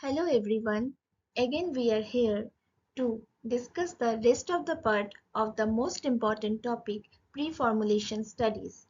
Hello everyone. Again we are here to discuss the rest of the part of the most important topic, pre-formulation studies.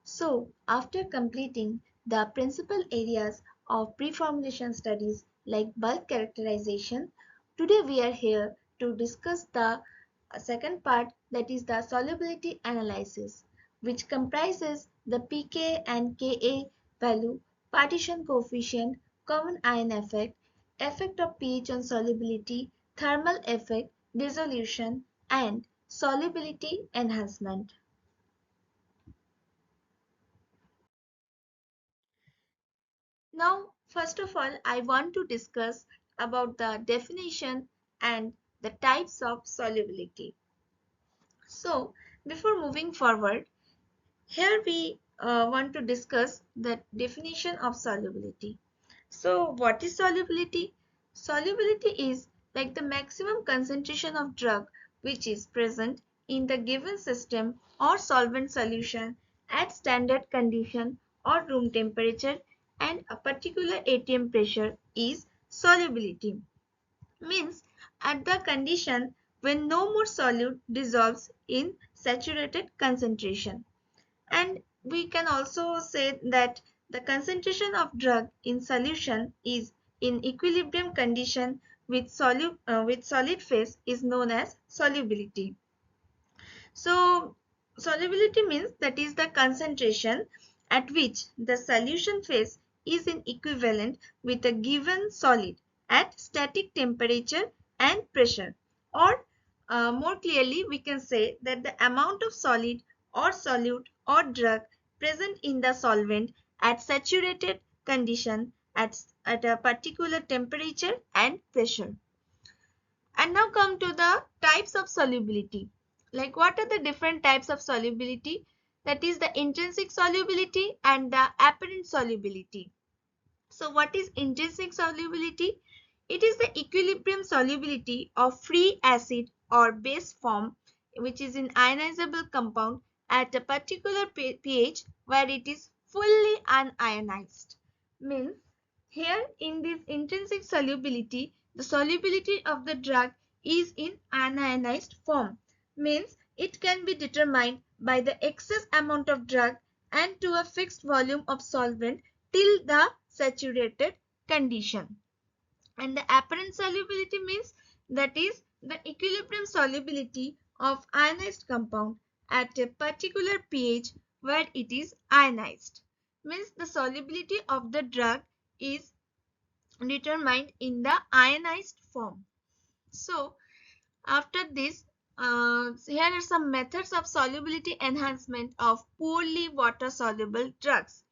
So, after completing the principal areas of pre-formulation studies like bulk characterization, today we are here to discuss the second part, that is the solubility analysis, which comprises the pK and Ka value, partition coefficient, common ion effect, effect of pH on solubility, thermal effect, dissolution, and solubility enhancement. Now, first of all, I want to discuss about the definition and the types of solubility. So, before moving forward, here we want to discuss the definition of solubility. So, what is solubility? Solubility is like the maximum concentration of drug which is present in the given system or solvent solution at standard condition or room temperature, and a particular ATM pressure is solubility. Means at the condition when no more solute dissolves in saturated concentration. And we can also say that the concentration of drug in solution is in equilibrium condition with solid phase is known as solubility. So solubility means that is the concentration at which the solution phase is in equivalent with a given solid at static temperature and pressure, or more clearly we can say that the amount of solid or solute or drug present in the solvent at saturated condition at a particular temperature and pressure. And now come to the types of solubility. Like what are the different types of solubility? That is the intrinsic solubility and the apparent solubility. So what is intrinsic solubility? It is the equilibrium solubility of free acid or base form which is in ionizable compound at a particular pH where it is fully unionized. Means here in this intrinsic solubility, the solubility of the drug is in unionized form. Means it can be determined by the excess amount of drug and to a fixed volume of solvent till the saturated condition. And the apparent solubility means that is the equilibrium solubility of ionized compound at a particular pH where it is ionized. Means the solubility of the drug is determined in the ionized form. So after this, here are some methods of solubility enhancement of poorly water soluble drugs.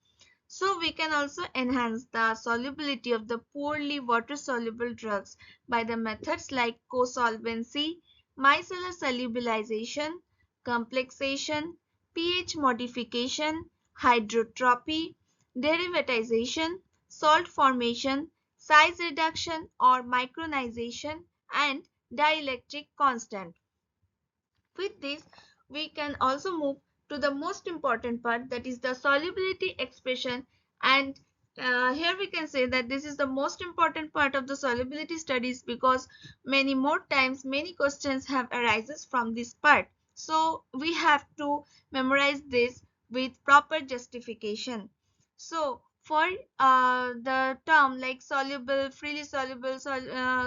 So we can also enhance the solubility of the poorly water soluble drugs by the methods like co-solvency, micellar solubilization, complexation, pH modification, hydrotropy, derivatization, salt formation, size reduction or micronization, and dielectric constant. With this, we can also move to the most important part, that is the solubility expression. And here we can say that this is the most important part of the solubility studies because many more times many questions have arises from this part. So we have to memorize this with proper justification. So for the term like soluble, freely soluble,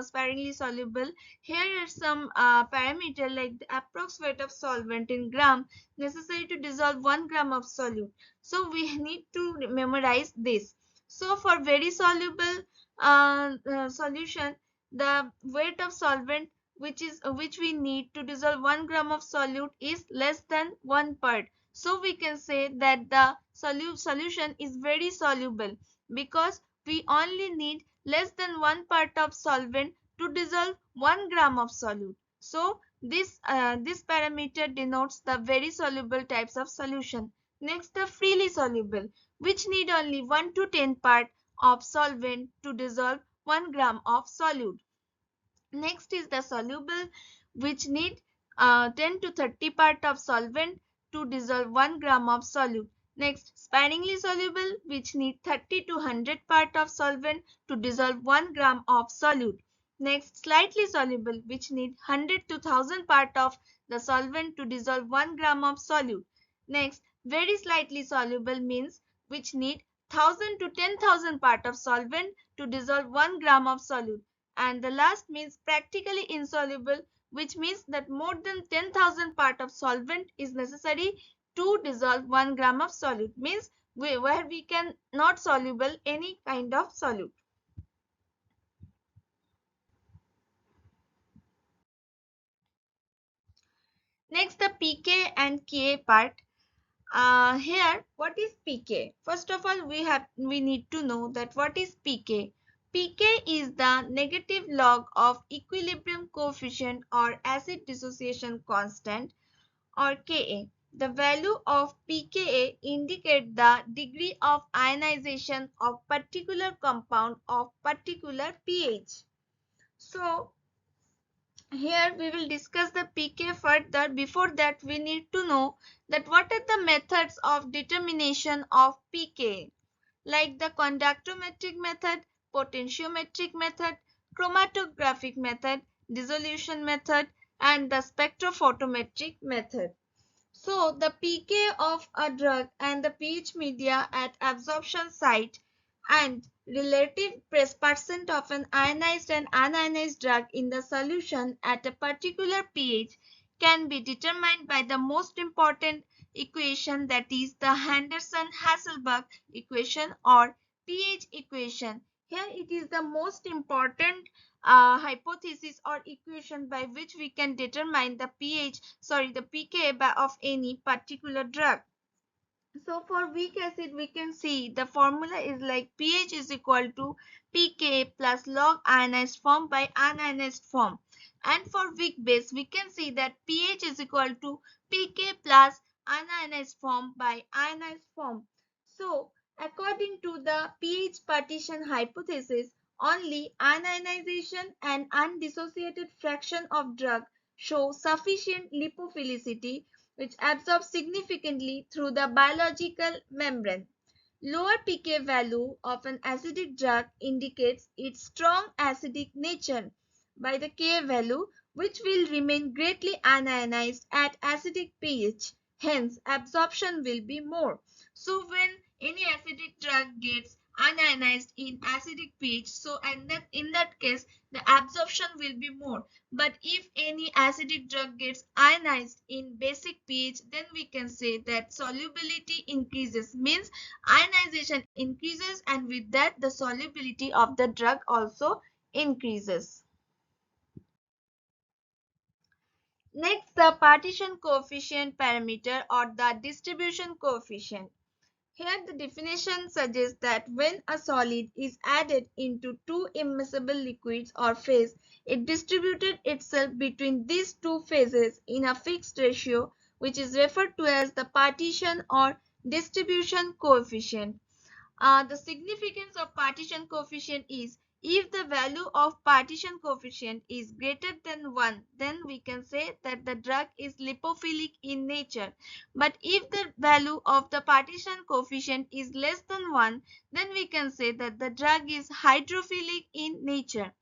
sparingly soluble, here are some parameter like the approx weight of solvent in gram necessary to dissolve 1 gram of solute. So we need to memorize this. So for very soluble solution, the weight of solvent which we need to dissolve 1 gram of solute is less than 1 part. So we can say that the solution is very soluble because we only need less than 1 part of solvent to dissolve 1 gram of solute. So this parameter denotes the very soluble types of solution. Next, the freely soluble, which need only 1 to 10 part of solvent to dissolve 1 gram of solute. Next is the soluble, which need 10 to 30 part of solvent to dissolve 1 gram of solute. Next, sparingly soluble, which need 30 to 100 part of solvent to dissolve 1 gram of solute. Next, slightly soluble, which need 100 to 1000 part of the solvent to dissolve 1 gram of solute. Next, very slightly soluble means which need 1000 to 10,000 part of solvent to dissolve 1 gram of solute. And the last means practically insoluble, which means that more than 10,000 part of solvent is necessary to dissolve 1 gram of solute, means where we can not soluble any kind of solute. Next, the pK and Ka part. Here, what is pK? First of all, we need to know that what is pK. pK is the negative log of equilibrium coefficient or acid dissociation constant, or Ka. The value of pKa indicate the degree of ionization of particular compound of particular pH. So here we will discuss the pK further. Before that, we need to know that what are the methods of determination of pK, like the conductometric method, potentiometric method, chromatographic method, dissolution method, and the spectrophotometric method. So the pK of a drug and the pH media at absorption site and relative percent of an ionized and unionized drug in the solution at a particular pH can be determined by the most important equation, that is the Henderson-Hasselbalch equation or pH equation. Here it is the most important hypothesis or equation by which we can determine the the pK of any particular drug. So for weak acid, we can see the formula is like pH is equal to pK plus log ionized form by unionized form. And for weak base, we can see that pH is equal to pK plus unionized form by ionized form. So according to the pH partition hypothesis, only ionization and undissociated fraction of drug show sufficient lipophilicity which absorbs significantly through the biological membrane. Lower pK value of an acidic drug indicates its strong acidic nature by the Ka value, which will remain greatly anionized at acidic pH. Hence, absorption will be more. So, when any acidic drug gets anionized in acidic pH, so in that case, the absorption will be more. But if any acidic drug gets ionized in basic pH, then we can say that solubility increases, means ionization increases, and with that the solubility of the drug also increases. Next, the partition coefficient parameter or the distribution coefficient. Here the definition suggests that when a solid is added into two immiscible liquids or phase, it distributed itself between these two phases in a fixed ratio, which is referred to as the partition or distribution coefficient. The significance of partition coefficient is if the value of partition coefficient is greater than 1, then we can say that the drug is lipophilic in nature. But if the value of the partition coefficient is less than 1, then we can say that the drug is hydrophilic in nature.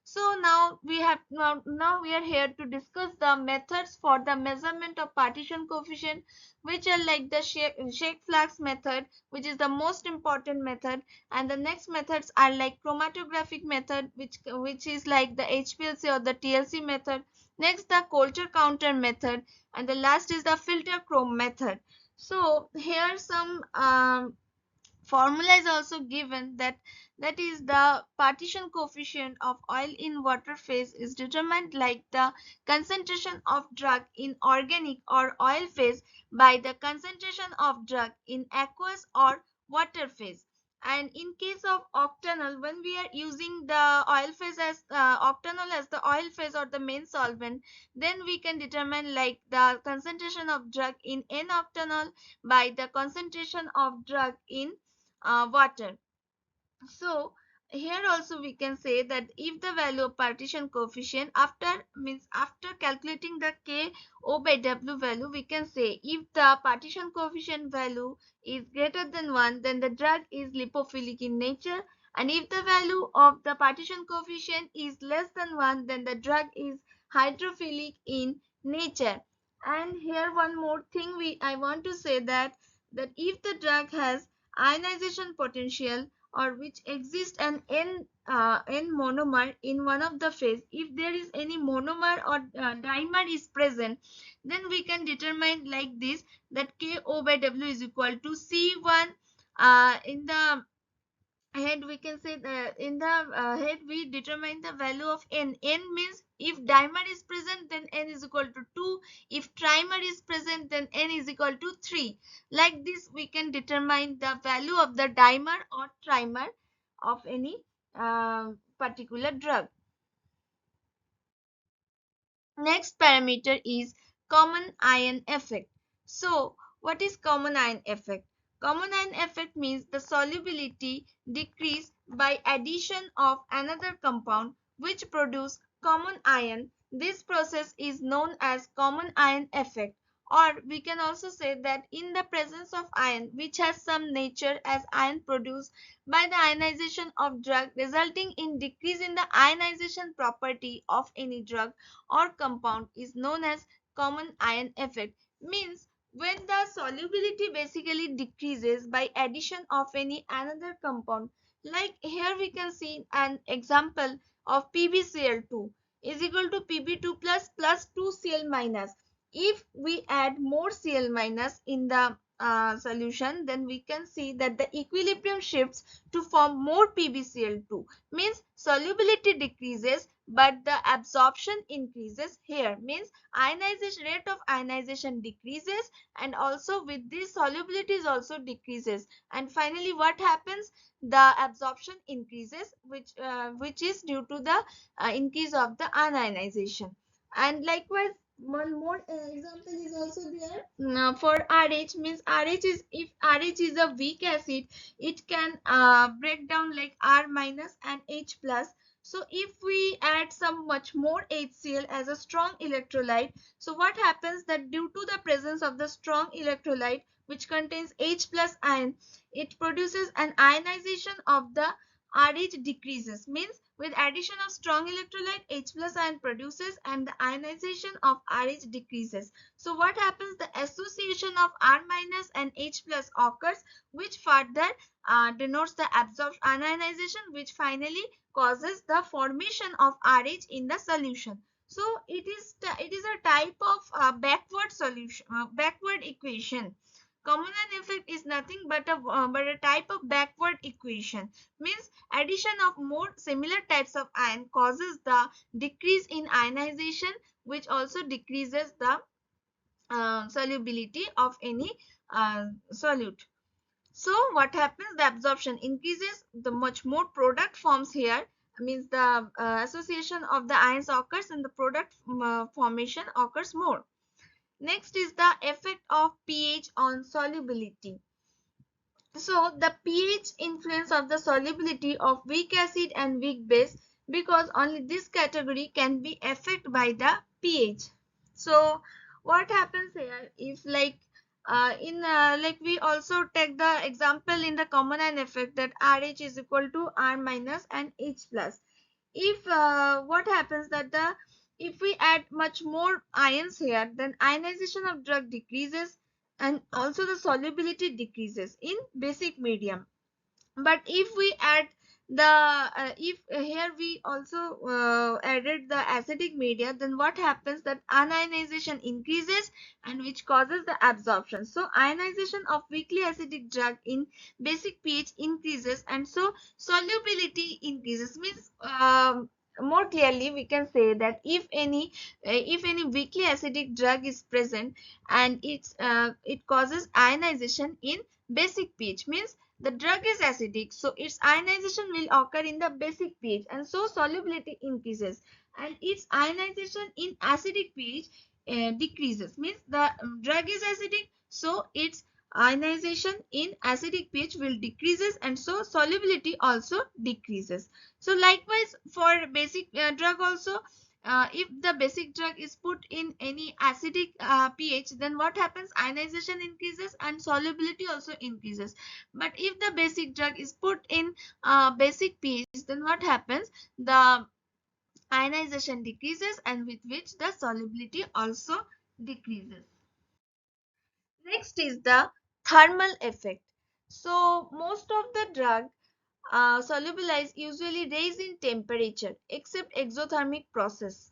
So now we are here to discuss the methods for the measurement of partition coefficient, which are like the shake flask method, which is the most important method, and the next methods are like chromatographic method, which is like the HPLC or the TLC method. Next, the Coulter counter method, and the last is the filter chrome method. So here some formula is also given, that is the partition coefficient of oil in water phase is determined like the concentration of drug in organic or oil phase by the concentration of drug in aqueous or water phase. And in case of octanol, when we are using the oil phase as octanol as the oil phase or the main solvent, then we can determine like the concentration of drug in N-octanol by the concentration of drug in water. So here also we can say that if the value of partition coefficient after calculating the k o by w value, we can say if the partition coefficient value is greater than 1, then the drug is lipophilic in nature, and if the value of the partition coefficient is less than 1, then the drug is hydrophilic in nature. And here one more thing I want to say that if the drug has ionization potential, or which exists an n monomer in one of the phase, if there is any monomer or dimer is present, then we can determine like this, that ko by w is equal to c1. In the head we can say that in the head we determine the value of n means if dimer is present, then n is equal to 2. If trimer is present, then n is equal to 3. Like this we can determine the value of the dimer or trimer of any particular drug. Next parameter is common ion effect. So, what is common ion effect? Common ion effect means the solubility decrease by addition of another compound which produce common ion. This process is known as common ion effect. Or we can also say that in the presence of ion which has some nature as ion produced by the ionization of drug, resulting in decrease in the ionization property of any drug or compound, is known as common ion effect. Means when the solubility basically decreases by addition of any another compound. Like here we can see an example of PbCl2 is equal to Pb2 plus 2Cl minus. If we add more Cl minus in the solution, then we can see that the equilibrium shifts to form more PbCl2. Means solubility decreases but the absorption increases. Here means ionization rate of ionization decreases, and also with this solubility is also decreases, and finally what happens, the absorption increases, which is due to the increase of the ionization. And likewise one more example is also there. Now for RH means RH is, if RH is a weak acid, it can break down like R minus and H plus. So if we add some much more HCl as a strong electrolyte, so what happens that due to the presence of the strong electrolyte which contains H plus ion, it produces an ionization of the RH decreases. Means with addition of strong electrolyte, H plus ion produces and the ionization of RH decreases. So what happens, the association of R minus and H plus occurs, which further denotes the absorption ionization, which finally causes the formation of RH in the solution. So it is a type of backward solution, backward equation. Common ion effect is nothing but a type of backward equation. Means addition of more similar types of ion causes the decrease in ionization, which also decreases the solubility of any solute. So what happens, the absorption increases, the much more product forms here, means the association of the ions occurs and the product formation occurs more. Next is the effect of pH on solubility. So the pH influence of the solubility of weak acid and weak base, because only this category can be affected by the pH. So what happens here, if like in like we also take the example in the common ion effect, that RH is equal to R minus and H plus. If what happens that the if we add much more ions here, then ionization of drug decreases and also the solubility decreases in basic medium. But if we add the if here we also added the acidic media, then what happens, that ionization increases and which causes the absorption. So ionization of weakly acidic drug in basic pH increases, and so solubility increases. Means more clearly we can say that if any weakly acidic drug is present and it causes ionization in basic pH, means the drug is acidic, so its ionization will occur in the basic pH, and so solubility increases, and its ionization in acidic pH decreases. Means the drug is acidic, so its ionization in acidic pH will decreases, and so solubility also decreases. So likewise for basic drug also, if the basic drug is put in any acidic pH, then what happens? Ionization increases and solubility also increases. But if the basic drug is put in basic pH, then what happens? The ionization decreases, and with which the solubility also decreases. Next is the thermal effect. So most of the drug solubilize usually rise in temperature except exothermic process.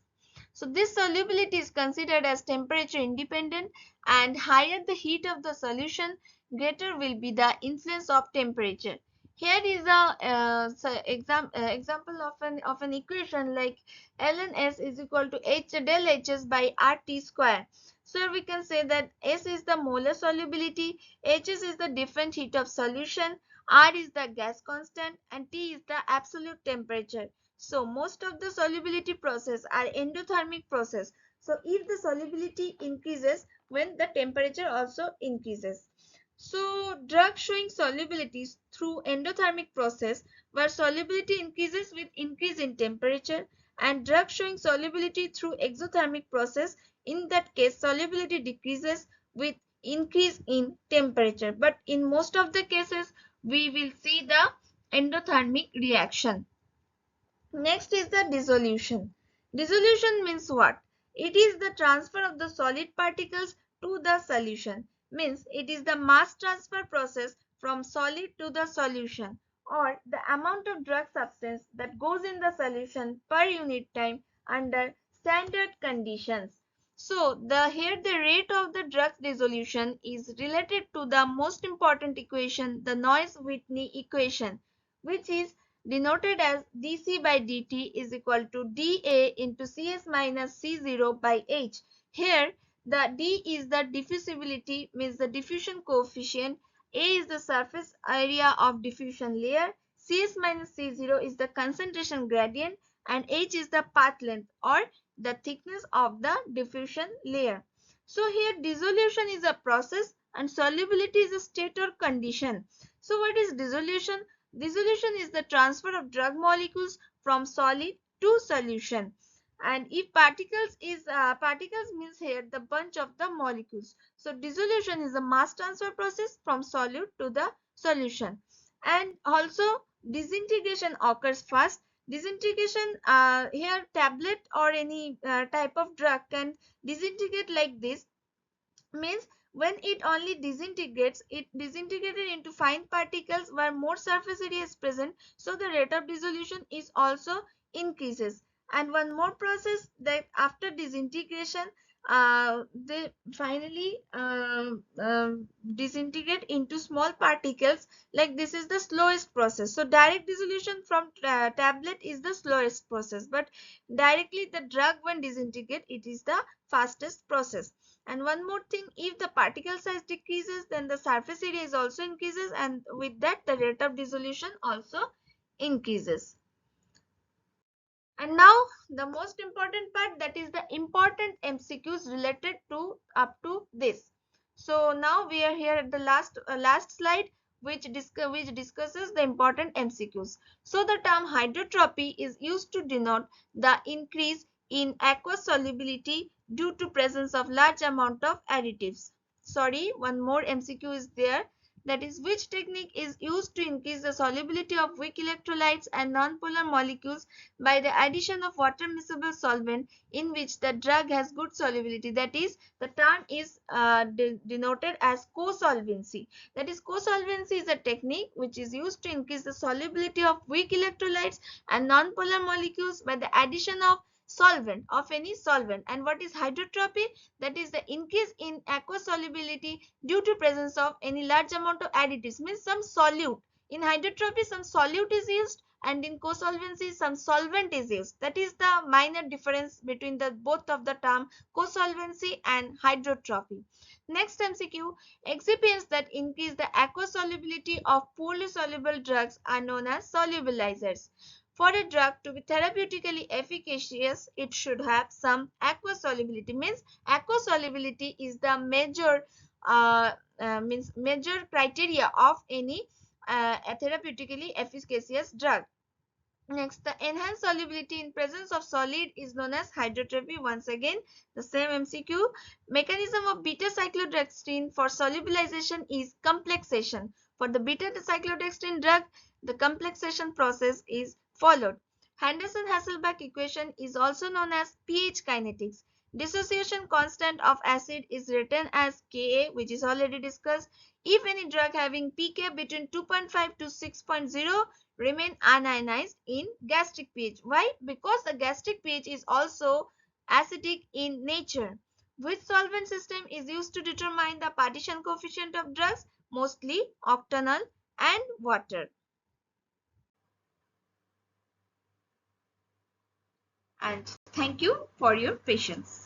So this solubility is considered as temperature independent, and higher the heat of the solution, greater will be the influence of temperature. Here is a example of an equation like ln S is equal to H del Hs by RT square. So we can say that S is the molar solubility, Hs is the different heat of solution, R is the gas constant, and T is the absolute temperature. So most of the solubility process are endothermic process. So if the solubility increases when the temperature also increases. So drug showing solubility through endothermic process where solubility increases with increase in temperature, and drug showing solubility through exothermic process, in that case solubility decreases with increase in temperature. But in most of the cases we will see the endothermic reaction. Next is the dissolution. Dissolution means what? It is the transfer of the solid particles to the solution. Means it is the mass transfer process from solid to the solution, or the amount of drug substance that goes in the solution per unit time under standard conditions. So here the rate of the drug dissolution is related to the most important equation, the Noyes-Whitney equation, which is denoted as dC by dt is equal to dA into Cs minus C0 by H. Here the D is the diffusibility, means the diffusion coefficient, A is the surface area of diffusion layer, Cs minus C0 is the concentration gradient, and H is the path length or the thickness of the diffusion layer. So here dissolution is a process and solubility is a state or condition. So what is dissolution? Dissolution is the transfer of drug molecules from solid to solution. And if particles is particles means here the bunch of the molecules. So dissolution is a mass transfer process from solute to the solution. And also disintegration occurs first. Disintegration, here tablet or any type of drug can disintegrate like this, means when it only disintegrates, it disintegrated into fine particles where more surface area is present, so the rate of dissolution is also increases. And one more process, that after disintegration they finally disintegrate into small particles, like this is the slowest process. So direct dissolution from tablet is the slowest process, but directly the drug when disintegrate, it is the fastest process. And one more thing, if the particle size decreases, then the surface area is also increases, and with that the rate of dissolution also increases. And now the most important part, that is the important MCQs related to up to this. So now we are here at the last slide, which discusses the important MCQs. So the term hydrotropy is used to denote the increase in aqueous solubility due to presence of large amount of additives. Sorry, one more MCQ is there. That is, which technique is used to increase the solubility of weak electrolytes and nonpolar molecules by the addition of water miscible solvent in which the drug has good solubility. That is, the term is denoted as co-solvency. That is, co-solvency is a technique which is used to increase the solubility of weak electrolytes and nonpolar molecules by the addition of solvent, of any solvent. And what is hydrotropy? That is the increase in aqueous solubility due to presence of any large amount of additives, means some solute. In hydrotropy some solute is used, and in co-solvency some solvent is used. That is the minor difference between the both of the term co-solvency and hydrotropy. Next MCQ, excipients that increase the aqueous solubility of poorly soluble drugs are known as solubilizers. For a drug to be therapeutically efficacious, it should have some aqueous solubility. Means aqueous solubility is the major means major criteria of any therapeutically efficacious drug. Next, the enhanced solubility in presence of solid is known as hydrotrophy. Once again, the same MCQ. Mechanism of beta cyclodextrin for solubilization is complexation. For the beta cyclodextrin drug, the complexation process is followed. Henderson-Hasselbalch equation is also known as pH kinetics. Dissociation constant of acid is written as Ka, which is already discussed. If any drug having pK between 2.5 to 6.0 remain unionized in gastric pH. Why? Because the gastric pH is also acidic in nature. Which solvent system is used to determine the partition coefficient of drugs? Mostly octanol and water. And thank you for your patience.